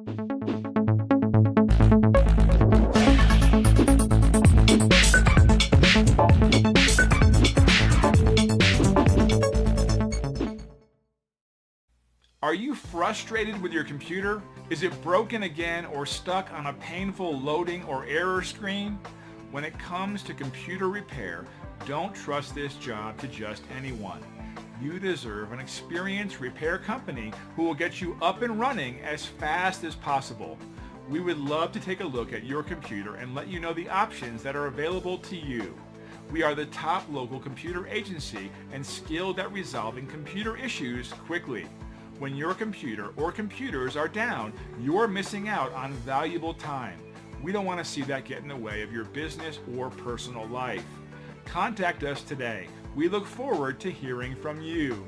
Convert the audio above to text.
Are you frustrated with your computer? Is it broken again or stuck on a painful loading or error screen? When it comes to computer repair, don't trust this job to just anyone. You deserve an experienced repair company who will get you up and running as fast as possible. We would love to take a look at your computer and let you know the options that are available to you. We are the top local computer agency and skilled at resolving computer issues quickly. When your computer or computers are down, you're missing out on valuable time. We don't want to see that get in the way of your business or personal life. Contact us today. We look forward to hearing from you.